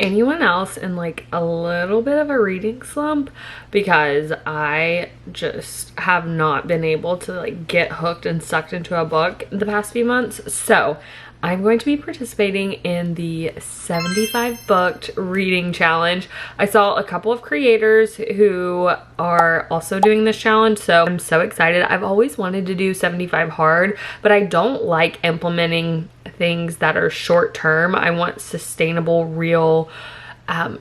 anyone else in like a little bit of a reading slump, because I just have not been able to like get hooked and sucked into a book the past few months. So I'm going to be participating in the 75 booked reading challenge. I saw a couple of creators who are also doing this challenge, so I'm so excited. I've always wanted to do 75 hard, but I don't like implementing things that are short term. I want sustainable, real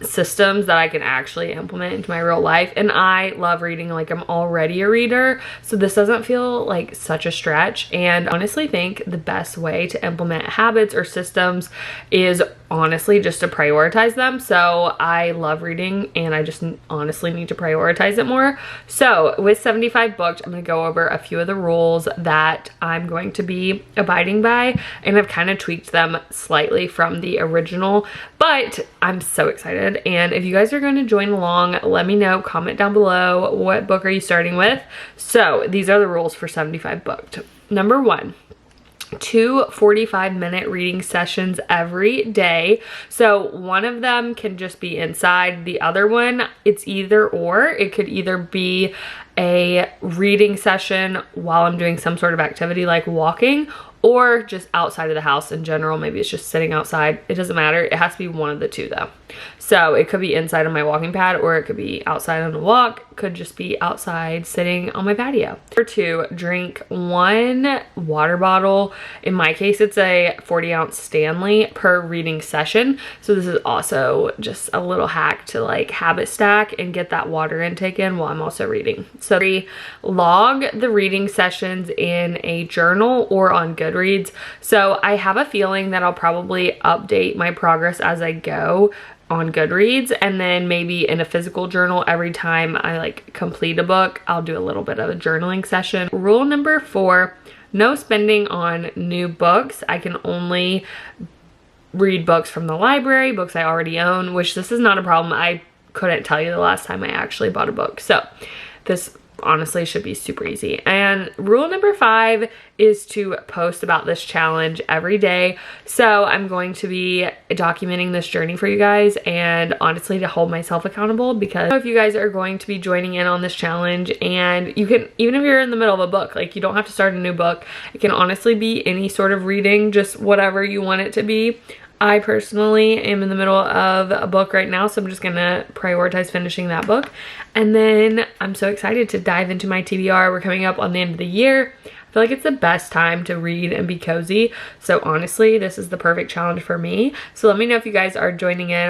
systems that I can actually implement into my real life. And I love reading, like I'm already a reader, so this doesn't feel like such a stretch. And I honestly think the best way to implement habits or systems is honestly just to prioritize them. So I love reading and I just honestly need to prioritize it more. So with 75 booked, I'm going to go over a few of the rules that I'm going to be abiding by, and I've kind of tweaked them slightly from the original, but I'm so excited. And if you guys are going to join along, let me know, comment down below, what book are you starting with? So these are the rules for 75 booked. Number 1, 2 45-minute reading sessions every day. So one of them can just be inside, the other one, it's either or. It could either be a reading session while I'm doing some sort of activity like walking, or just outside of the house in general. Maybe it's just sitting outside. It doesn't matter. It has to be one of the two though. So it could be inside on my walking pad, or it could be outside on a walk. Could just be outside sitting on my patio. Number 2, drink 1 water bottle. In my case, it's a 40-ounce Stanley per reading session. So this is also just a little hack to like habit stack and get that water intake in while I'm also reading. So 3, log the reading sessions in a journal or on Goodreads. So I have a feeling that I'll probably update my progress as I go on Goodreads, and then maybe in a physical journal every time I like complete a book, I'll do a little bit of a journaling session. Rule number 4, no spending on new books. I can only read books from the library, books I already own, which this is not a problem. I couldn't tell you the last time I actually bought a book. So this honestly should be super easy. And rule number 5 is to post about this challenge every day. So I'm going to be documenting this journey for you guys, and honestly to hold myself accountable, because if you guys are going to be joining in on this challenge, and you can, even if you're in the middle of a book, like you don't have to start a new book. It can honestly be any sort of reading, just whatever you want it to be. I personally am in the middle of a book right now, so I'm just gonna prioritize finishing that book. And then I'm so excited to dive into my TBR. We're coming up on the end of the year. I feel like it's the best time to read and be cozy. So honestly, this is the perfect challenge for me. So let me know if you guys are joining in.